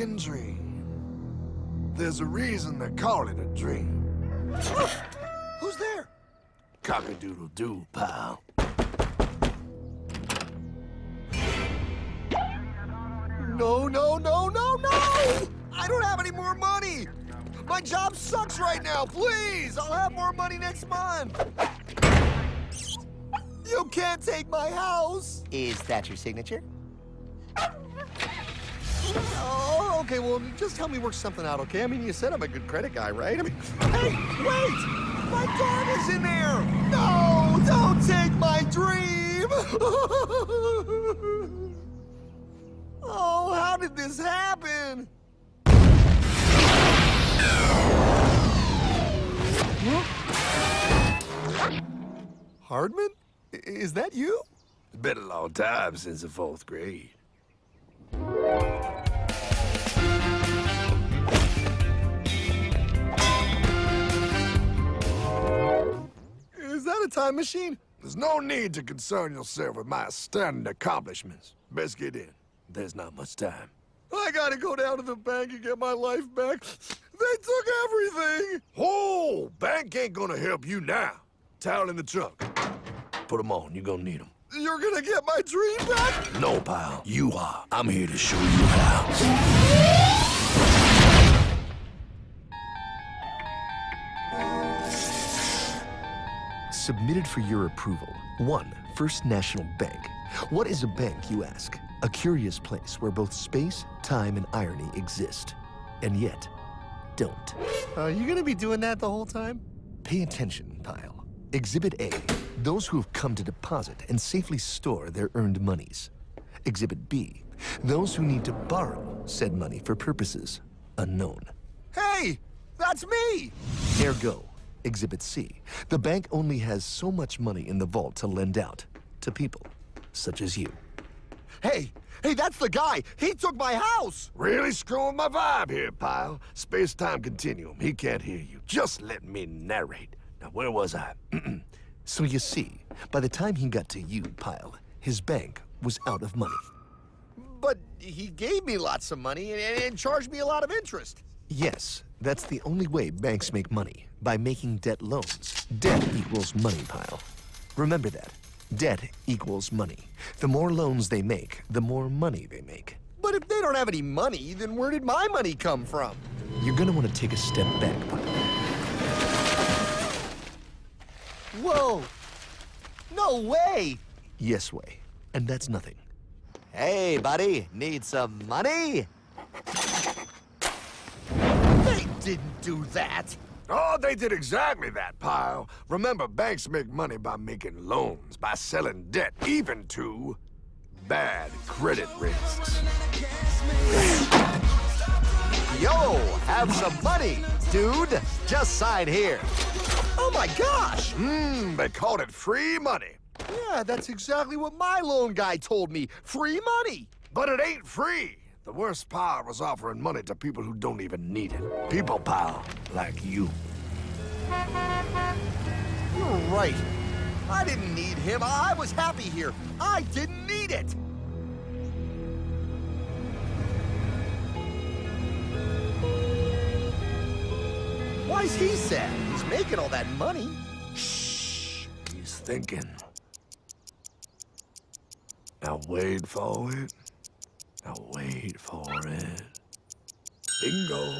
American dream. There's a reason they call it a dream. Who's there? Cock-a-doodle-doo, pal. No, no, no, no, no! I don't have any more money! My job sucks right now, please! I'll have more money next month! You can't take my house! Is that your signature? Oh, okay, well, just help me work something out, okay? I mean, you said I'm a good credit guy, right? I mean, hey, wait! My dog is in there! No, don't take my dream! Oh, how did this happen? Hardman? Is that you? It's been a long time since the 4th grade. Is that a time machine? There's no need to concern yourself with my astounding accomplishments. Best get in. There's not much time. I gotta go down to the bank and get my life back. They took everything. Oh, bank ain't gonna help you now. Towel in the trunk. Put them on. You're gonna need them. You're gonna get my dream back? No, pal. You are. I'm here to show you how. Submitted for your approval. 1. First National Bank. What is a bank, you ask? A curious place where both space, time, and irony exist. And yet, don't. Are you gonna be doing that the whole time? Pay attention, pile. Exhibit A. Those who have come to deposit and safely store their earned monies. Exhibit B. Those who need to borrow said money for purposes unknown. Hey, that's me! Ergo, Exhibit C. The bank only has so much money in the vault to lend out to people such as you. Hey, that's the guy! He took my house! Really screwing my vibe here, pal. Space-time continuum. He can't hear you. Just let me narrate. Now, where was I? So you see, by the time he got to you, pile, his bank was out of money. But he gave me lots of money and charged me a lot of interest. Yes, that's the only way banks make money, by making debt loans. Debt equals money, pile. Remember that. Debt equals money. The more loans they make, the more money they make. But if they don't have any money, then where did my money come from? You're gonna want to take a step back, pile. Whoa! No way! Yes way. And that's nothing. Hey, buddy, need some money? They didn't do that! Oh, they did exactly that, pal. Remember, banks make money by making loans, by selling debt, even to bad credit risks. Yo, have some money, dude. Just sign here. Oh my gosh! They called it free money. Yeah, that's exactly what my loan guy told me. Free money! But it ain't free. The worst part was offering money to people who don't even need it. People, pal, like you. You're right. I didn't need him. I was happy here. I didn't need it. Why's he sad? He's making all that money. Shh. He's thinking. Now wait for it. Now wait for it. Bingo.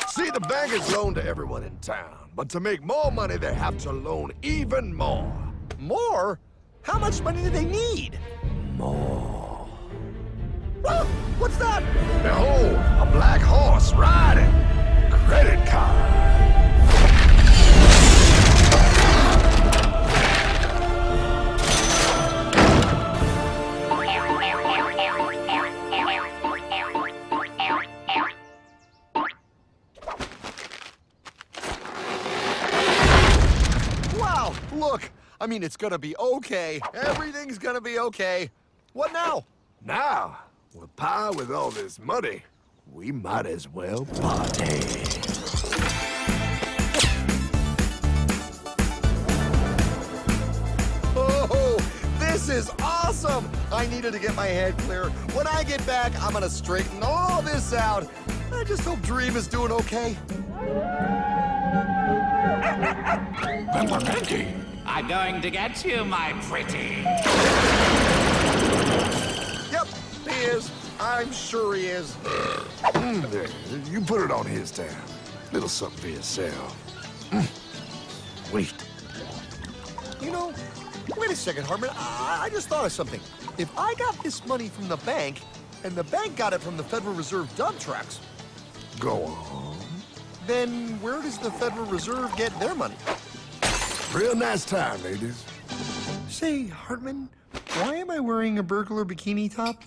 See, the bankers loan to everyone in town, but to make more money, they have to loan even more. More? How much money do they need? More. Ah, what's that? Behold, a black horse riding. Credit card. Wow, look. I mean, it's gonna be okay. Everything's gonna be okay. What now? Now, with Pa with all this money, we might as well party. Oh, this is awesome! awesome! I needed to get my head clear. When I get back, I'm gonna straighten all this out. I just hope Dream is doing okay. Pepperminty! I'm going to get you, my pretty. Yep, he is. I'm sure he is. There, you put it on his tab. Little something for yourself. Wait. You know, wait a second, Hartman. I just thought of something. If I got this money from the bank, and the bank got it from the Federal Reserve dump trucks, Go on. then where does the Federal Reserve get their money? Real nice time, ladies. Say, Hartman, why am I wearing a burglar bikini top?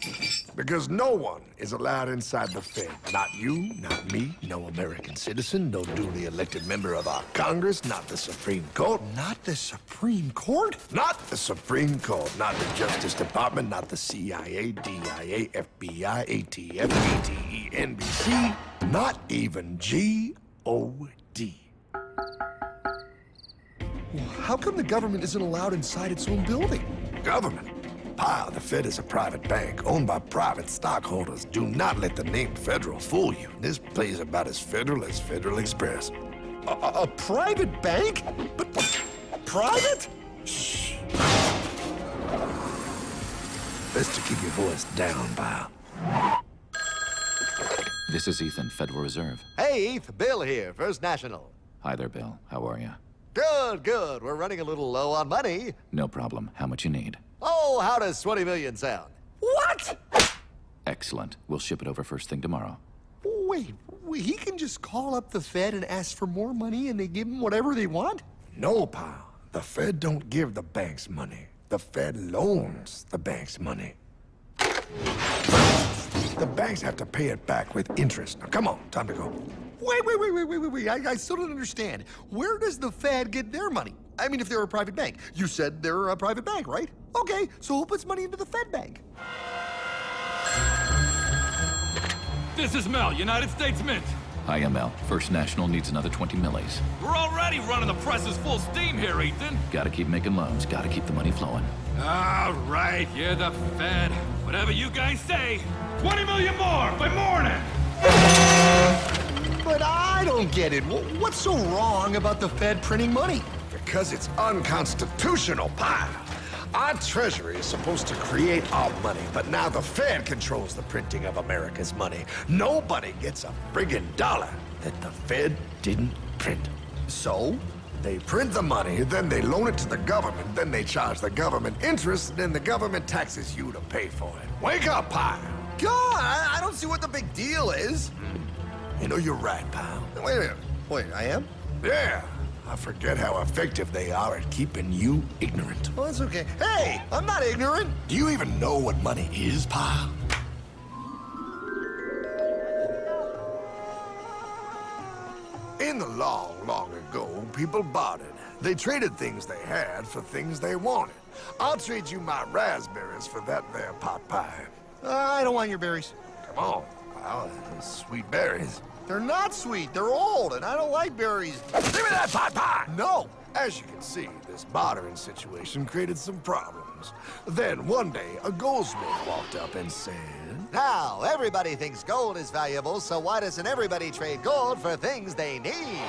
Because no one is allowed inside the Fed. Not you, not me, no American citizen, no duly elected member of our Congress, not the Supreme Court. Not the Supreme Court? Not the Supreme Court, not the Justice Department, not the CIA, DIA, FBI, ATF, ATE, NBC, not even G.O.D. How come the government isn't allowed inside its own building? Government. Pile, the Fed is a private bank owned by private stockholders. Do not let the name Federal fool you. This place is about as federal as Federal Express. A private bank? But private? Shh. Best to keep your voice down, pal. This is Ethan, Federal Reserve. Hey, Eth, Bill here, First National. Hi there, Bill. How are you? Good, good. We're running a little low on money. No problem. How much you need? Oh, how does 20 million sound? What? Excellent. We'll ship it over first thing tomorrow. Wait, he can just call up the Fed and ask for more money and they give him whatever they want? No, pal. The Fed don't give the banks money. The Fed loans the banks money. The banks have to pay it back with interest. Now, come on, time to go. Wait. I still don't understand. Where does the Fed get their money? I mean, if they're a private bank. You said they're a private bank, right? Okay, so who puts money into the Fed bank? This is Mel, United States Mint. Hi, ML. First National needs another 20 millies. We're already running the presses full steam here, Ethan. Gotta keep making loans. Gotta keep the money flowing. All right, you're the Fed. Whatever you guys say. 20 million more by morning. But I don't get it. What's so wrong about the Fed printing money? Because it's unconstitutional, pal. Our Treasury is supposed to create our money, but now the Fed controls the printing of America's money. Nobody gets a friggin' dollar that the Fed didn't print. So? They print the money, then they loan it to the government, then they charge the government interest, then the government taxes you to pay for it. Wake up, pal! God, I don't see what the big deal is. You know, you're right, pal. Wait a minute. Wait, I am? Yeah, I forget how effective they are at keeping you ignorant. Well, that's okay. Hey, I'm not ignorant. Do you even know what money is, pal? In the long ago, people bartered. They traded things they had for things they wanted. I'll trade you my raspberries for that there pot pie. I don't want your berries. Come on, pal, those sweet berries. They're not sweet. They're old, and I don't like berries. Give me that pot pie! No. As you can see, this bartering situation created some problems. Then one day, a goldsmith walked up and said, Now, everybody thinks gold is valuable, so why doesn't everybody trade gold for things they need?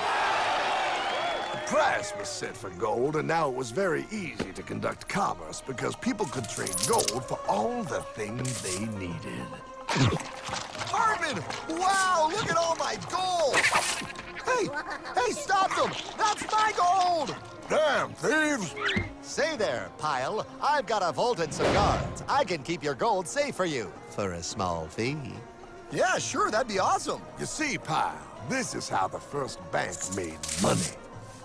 a price was set for gold, and now it was very easy to conduct commerce because people could trade gold for all the things they needed. Hartman! Wow, look at all my gold! Hey, stop them! That's my gold! Damn thieves! Say there, Pile. I've got a vault and some guards. I can keep your gold safe for you for a small fee. Yeah, sure, that'd be awesome. You see, pal, this is how the first bank made money.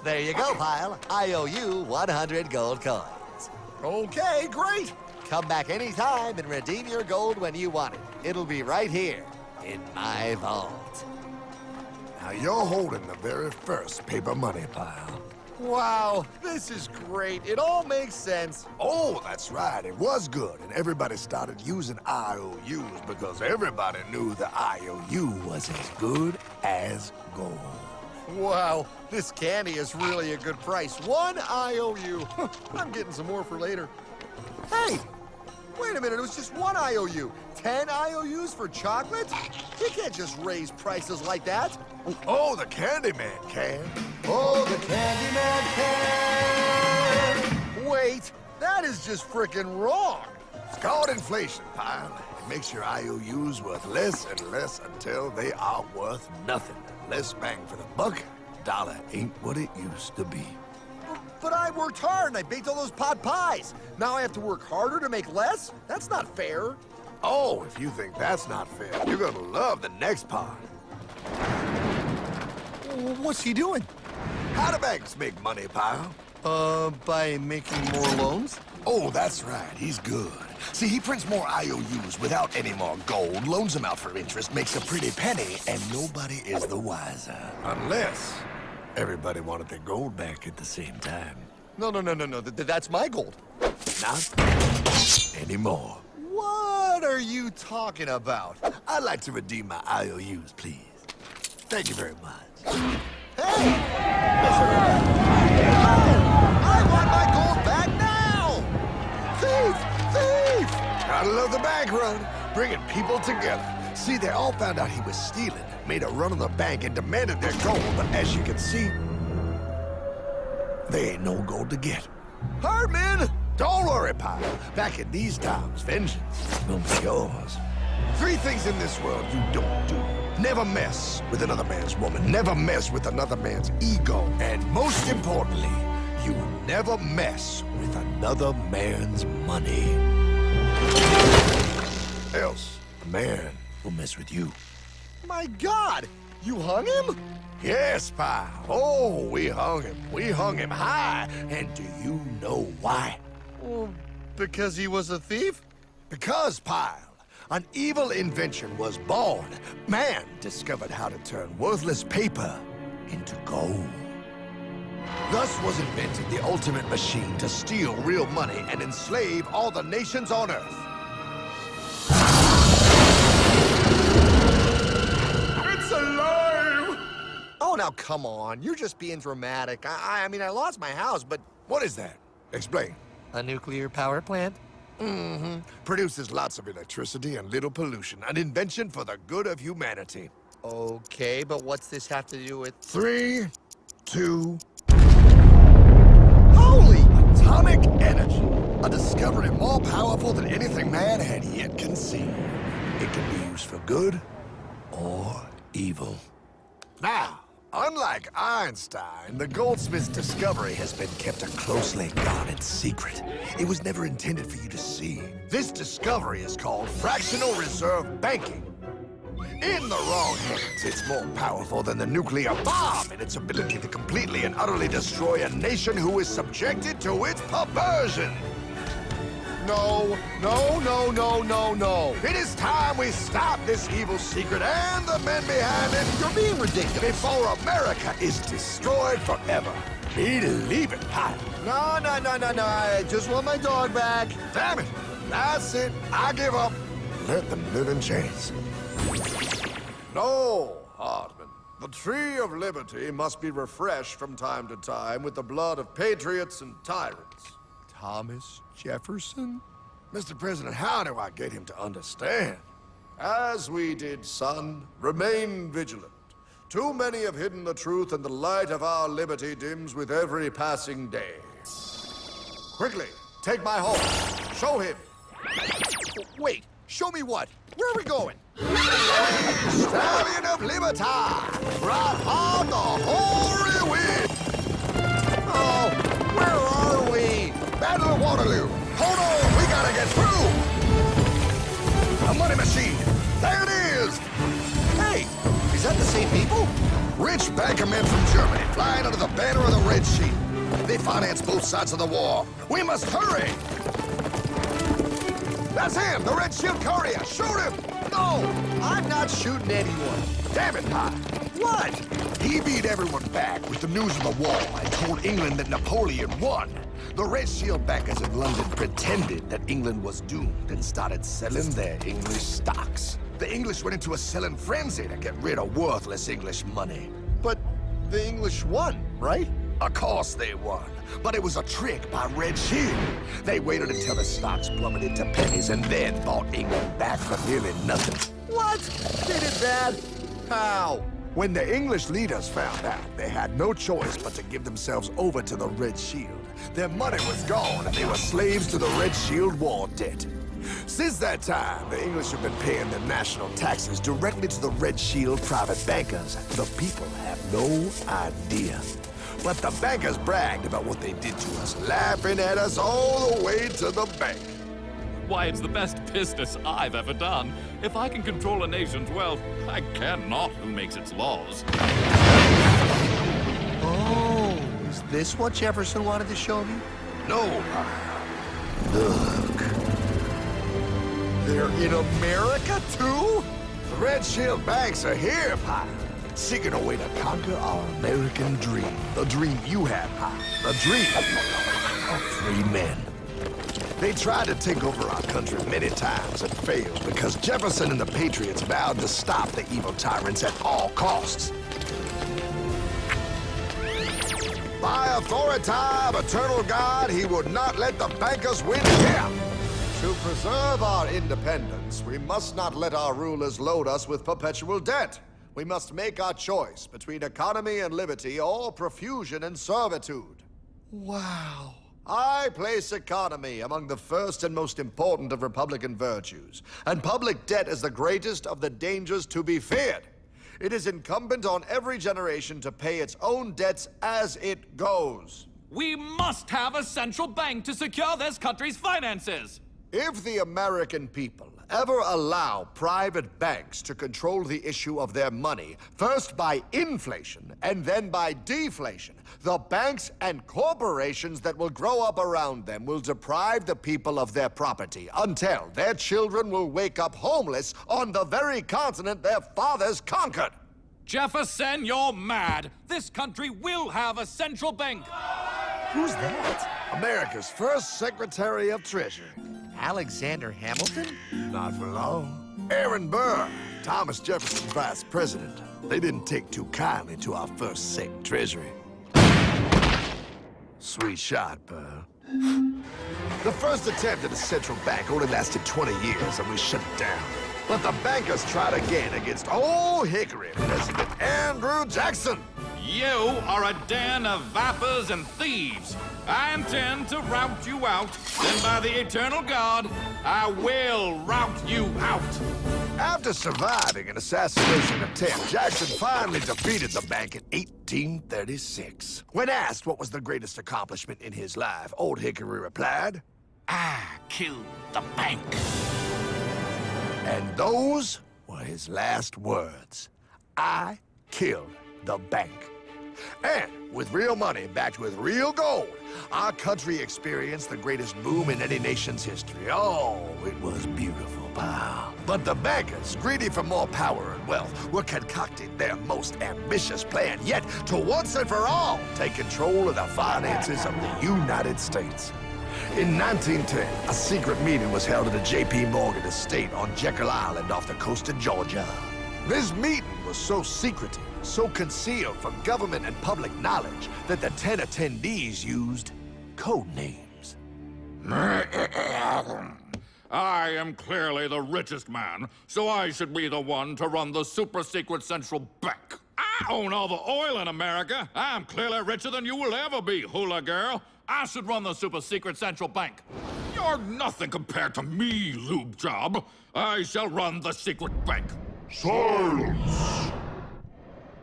There you go, Pile. I owe you 100 gold coins. Okay, great. Come back anytime and redeem your gold when you want it. It'll be right here in my vault. Now you're holding the very first paper money, pal. Wow, this is great. It all makes sense. Oh, that's right. It was good, and everybody started using IOUs because everybody knew the IOU was as good as gold. Wow, this candy is really a good price. 1 IOU. I'm getting some more for later. Hey, Wait a minute, it was just one IOU. 10 IOUs for chocolate? You can't just raise prices like that. Oh, the Candyman can. Oh, the Candyman can! Wait, that is just frickin' wrong. It's called inflation, pal. It makes your IOUs worth less and less until they are worth nothing. Less bang for the buck. Dollar ain't what it used to be. But I worked hard and I baked all those pot pies. Now I have to work harder to make less? That's not fair. Oh, if you think that's not fair, you're gonna love the next part. What's he doing? How do banks make money, pal? By making more loans? Oh, that's right. He's good. See, he prints more IOUs without any more gold, loans them out for interest, makes a pretty penny, and nobody is the wiser. Unless everybody wanted their gold back at the same time. No. That's my gold. Not anymore. What are you talking about? I'd like to redeem my IOUs, please. Thank you very much. Hey! I want my gold back now! Thief! Gotta love the bank run, bringing people together. See, they all found out he was stealing, made a run on the bank and demanded their gold, but as you can see, there ain't no gold to get. Hardman! Don't worry, pal. Back in these times, vengeance will be yours. 3 things in this world you don't do. Never mess with another man's woman. Never mess with another man's ego. And most importantly, you will never mess with another man's money. Else, a man will mess with you. My God! You hung him? Yes, pal. Oh, we hung him. We hung him high. And do you know why? Well, because he was a thief? Because, pal, an evil invention was born. Man discovered how to turn worthless paper into gold. Thus was invented the ultimate machine to steal real money and enslave all the nations on Earth. It's alive! Oh, now come on. You're just being dramatic. I mean, I lost my house, but... What is that? Explain. A nuclear power plant? Mm-hmm. Produces lots of electricity and little pollution. An invention for the good of humanity. Okay, but what's this have to do with... 3, 2... Holy! Atomic energy. A discovery more powerful than anything man had yet conceived. It can be used for good or evil. Now, unlike Einstein, the goldsmith's discovery has been kept a closely guarded secret. It was never intended for you to see. This discovery is called fractional reserve banking. In the wrong hands, it's more powerful than the nuclear bomb in its ability to completely and utterly destroy a nation who is subjected to its perversion. No. It is time we stop this evil secret and the men behind it. You're being ridiculous. Before America is destroyed forever. Believe it, pal. No. I just want my dog back. Damn it. That's it. I give up. Let them live in chains. No, Hardman. The Tree of Liberty must be refreshed from time to time with the blood of patriots and tyrants. Thomas Jefferson? Mr. President, how do I get him to understand? As we did, son, remain vigilant. Too many have hidden the truth, and the light of our liberty dims with every passing day. Quickly, take my horse. Show him. Wait, show me what? Where are we going? Stallion of Liberty! Right on the hoary wind! Oh, where are we? Battle of Waterloo! Hold on, we gotta get through! A money machine! There it is! Hey, is that the same people? Rich bankermen from Germany flying under the banner of the Red Sheet. They finance both sides of the war. We must hurry! That's him, the Red Shield courier! Shoot him! No, I'm not shooting anyone. Damn it, Pie! What? He beat everyone back with the news of the war and told England that Napoleon won. The Red Shield backers in London pretended that England was doomed and started selling their English stocks. The English went into a selling frenzy to get rid of worthless English money. But the English won, right? Of course they won, but it was a trick by Red Shield. They waited until the stocks plummeted to pennies and then bought England back for nearly nothing. What? They did that? How? When the English leaders found out, they had no choice but to give themselves over to the Red Shield. Their money was gone, and they were slaves to the Red Shield war debt. Since that time, the English have been paying their national taxes directly to the Red Shield private bankers. The people have no idea. But the bankers bragged about what they did to us, laughing at us all the way to the bank. Why, it's the best business I've ever done. If I can control a nation's wealth, I care not who makes its laws. Oh, is this what Jefferson wanted to show me? No, look. They're in America, too? The Red Shield banks are here, Pie. Seeking a way to conquer our American dream. The dream you have, Pie. The dream of free men. They tried to take over our country many times and failed because Jefferson and the Patriots vowed to stop the evil tyrants at all costs. By authority of eternal God, he would not let the bankers win here. To preserve our independence, we must not let our rulers load us with perpetual debt. We must make our choice between economy and liberty or profusion and servitude. Wow. I place economy among the first and most important of Republican virtues, and public debt is the greatest of the dangers to be feared. It is incumbent on every generation to pay its own debts as it goes. We must have a central bank to secure this country's finances. If the American people ever allow private banks to control the issue of their money, first by inflation and then by deflation, the banks and corporations that will grow up around them will deprive the people of their property until their children will wake up homeless on the very continent their fathers conquered. Jefferson, you're mad. This country will have a central bank. Who's that? America's first Secretary of Treasury. Alexander Hamilton? Not for long. Aaron Burr, Thomas Jefferson's vice president. They didn't take too kindly to our first Sec Treasury. Sweet shot, Burr. The first attempt at a central bank only lasted 20 years and we shut it down. But the bankers tried again against Old Hickory President Andrew Jackson. You are a den of vipers and thieves. I intend to rout you out. Then by the eternal God, I will rout you out. After surviving an assassination attempt, Jackson finally defeated the bank in 1836. When asked what was the greatest accomplishment in his life, Old Hickory replied, I killed the bank. and those were his last words. I killed the bank. And with real money backed with real gold, our country experienced the greatest boom in any nation's history. Oh, it was beautiful, pal. But the bankers, greedy for more power and wealth, were concocting their most ambitious plan yet to once and for all take control of the finances of the United States. In 1910, a secret meeting was held at a J.P. Morgan estate on Jekyll Island off the coast of Georgia. This meeting was so secretive, so concealed from government and public knowledge that the 10 attendees used code names. I am clearly the richest man, so I should be the one to run the super-secret central bank. I own all the oil in America. I'm clearly richer than you will ever be, hula girl. I should run the super-secret central bank. You're nothing compared to me, lube job. I shall run the secret bank. Silence!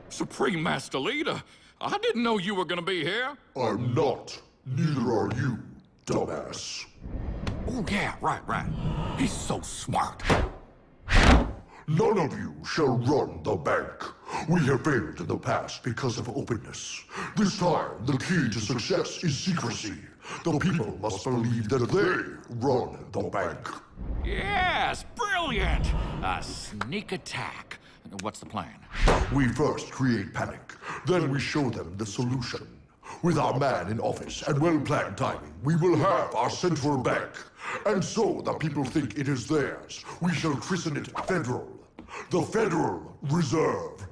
Supreme Master Leader, I didn't know you were gonna be here. I'm not. Neither are you, dumbass. Oh, yeah, right. He's so smart. None of you shall run the bank. We have failed in the past because of openness. This time, the key to success is secrecy. The people must believe that they run the bank. Yes, brilliant! A sneak attack. What's the plan? We first create panic, then we show them the solution. With our man in office and well-planned timing, we will have our central bank. And so the people think it is theirs. We shall christen it Federal. The Federal Reserve.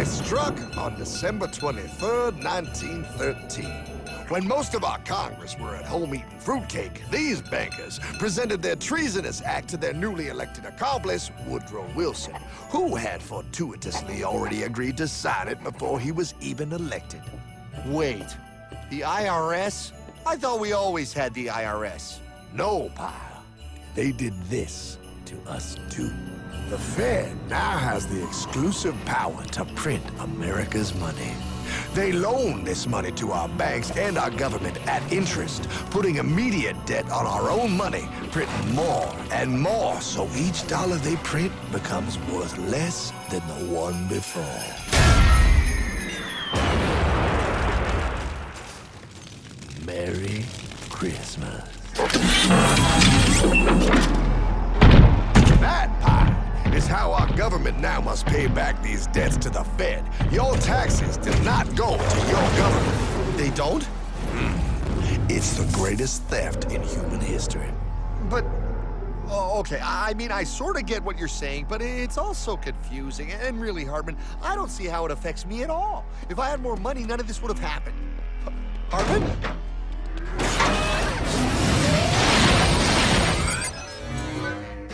It struck on December 23rd, 1913. When most of our Congress were at home eating fruitcake, these bankers presented their treasonous act to their newly elected accomplice, Woodrow Wilson, who had fortuitously already agreed to sign it before he was even elected. Wait, the IRS? I thought we always had the IRS. No, pal. They did this to us too. The Fed now has the exclusive power to print America's money. They loan this money to our banks and our government at interest, putting immediate debt on our own money, printing more and more, so each dollar they print becomes worth less than the one before. Merry Christmas. That pie is how our government now must pay back these debts to the Fed. Your taxes do not go to your government. They don't? It's the greatest theft in human history. But, oh, okay, I mean, I sort of get what you're saying, but it's also confusing. And really, Hartman, I don't see how it affects me at all. If I had more money, none of this would have happened. Hartman?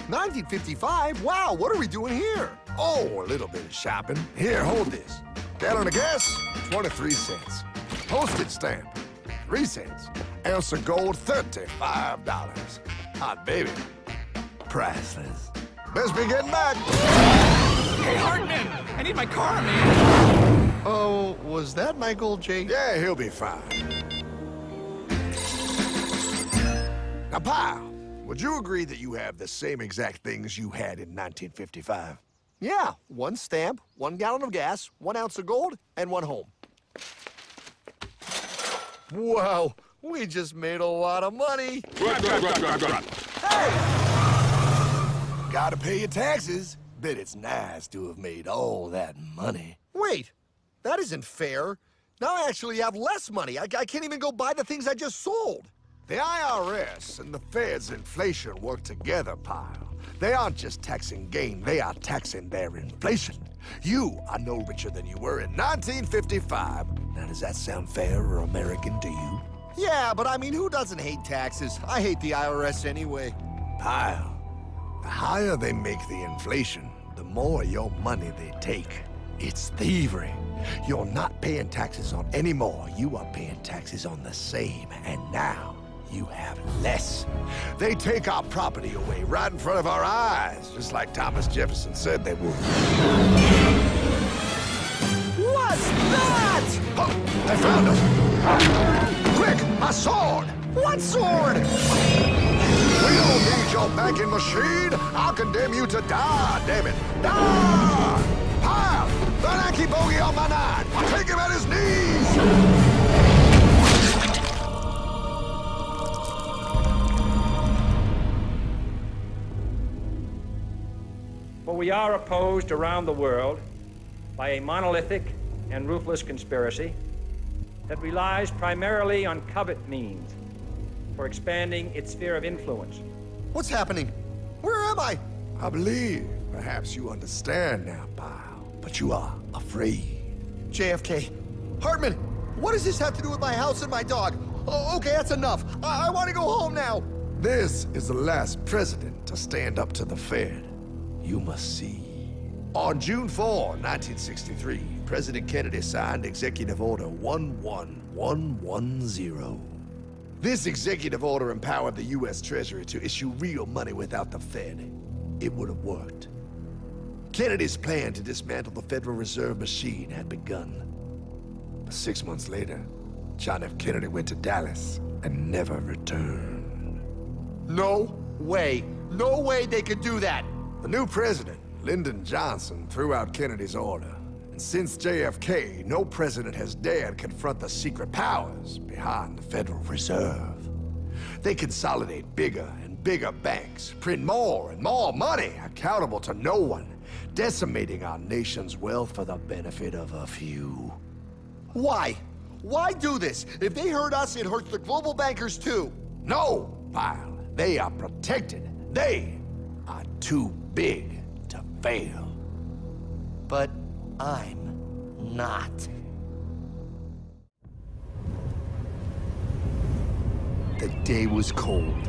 1955? Wow, what are we doing here? Oh, a little bit of shopping. Here, hold this. Gallon of gas, 23 cents. Postage stamp, 3 cents. Ounce of gold, $35. Hot baby, priceless. Best be getting back. Hey, Hartman! I need my car, man! Oh, was that Michael J? Yeah, he'll be fine. Now, pal, would you agree that you have the same exact things you had in 1955? Yeah, 1 stamp, 1 gallon of gas, 1 ounce of gold, and 1 home. Wow, we just made a lot of money. Hey! Gotta pay your taxes. Bet it's nice to have made all that money. Wait, that isn't fair. Now I actually have less money. I can't even go buy the things I just sold. The IRS and the Fed's inflation work together, pal. They aren't just taxing gain, they are taxing their inflation. You are no richer than you were in 1955. Now, does that sound fair or American to you? Yeah, but I mean, who doesn't hate taxes? I hate the IRS anyway. Pal, the higher they make the inflation, the more your money they take. It's thievery. You're not paying taxes on any more. You are paying taxes on the same, and now you have less. They take our property away right in front of our eyes, just like Thomas Jefferson said they would. What's that? Oh, I found him! Quick, my sword! What sword? We don't need your banking machine. I'll condemn you to die, damn it. Die! Pile! The lanky bogey on my 9. Take him at his knees! For we are opposed around the world by a monolithic and ruthless conspiracy that relies primarily on covert means for expanding its sphere of influence. What's happening? Where am I? I believe perhaps you understand now, pal, but you are afraid. JFK. Hartman, what does this have to do with my house and my dog? Oh, okay, that's enough. I want to go home now. This is the last president to stand up to the Fed. You must see. On June 4, 1963, President Kennedy signed Executive Order 11110. This executive order empowered the U.S. Treasury to issue real money without the Fed. It would have worked. Kennedy's plan to dismantle the Federal Reserve machine had begun. But 6 months later, John F. Kennedy went to Dallas and never returned. No way. No way they could do that. The new president, Lyndon Johnson, threw out Kennedy's order. And since JFK, no president has dared confront the secret powers behind the Federal Reserve. They consolidate bigger and bigger banks, print more and more money, accountable to no one, decimating our nation's wealth for the benefit of a few. Why? Why do this? If they hurt us, it hurts the global bankers too. No, pal. They are protected. They are too big to fail. But I'm not. The day was cold.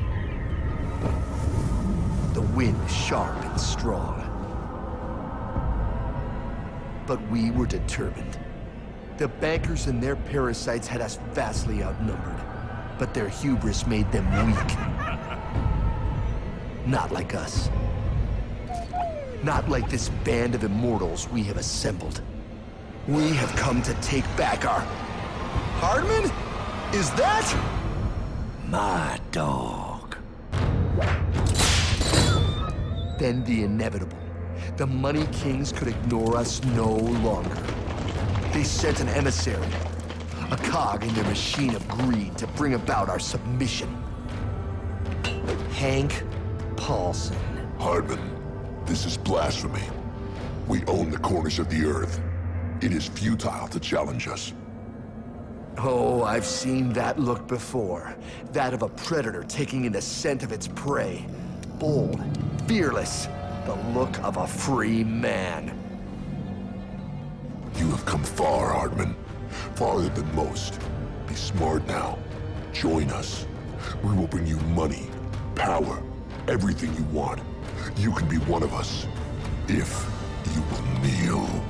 The wind sharp and strong. But we were determined. The bankers and their parasites had us vastly outnumbered, but their hubris made them weak. Not like us. Not like this band of immortals we have assembled. We have come to take back our... Hardman? Is that... my dog. Then the inevitable. The Money Kings could ignore us no longer. They sent an emissary, a cog in their machine of greed to bring about our submission. Hank Paulson. Hardman, this is blasphemy. We own the corners of the earth. It is futile to challenge us. Oh, I've seen that look before. That of a predator taking in the scent of its prey. Bold, fearless, the look of a free man. You have come far, Hardman. Farther than most. Be smart now. Join us. We will bring you money, power, everything you want. You can be one of us, if you will kneel.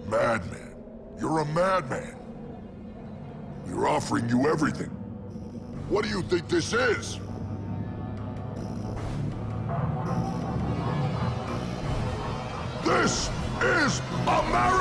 Madman. You're a madman. We're offering you everything. What do you think this is? This is America!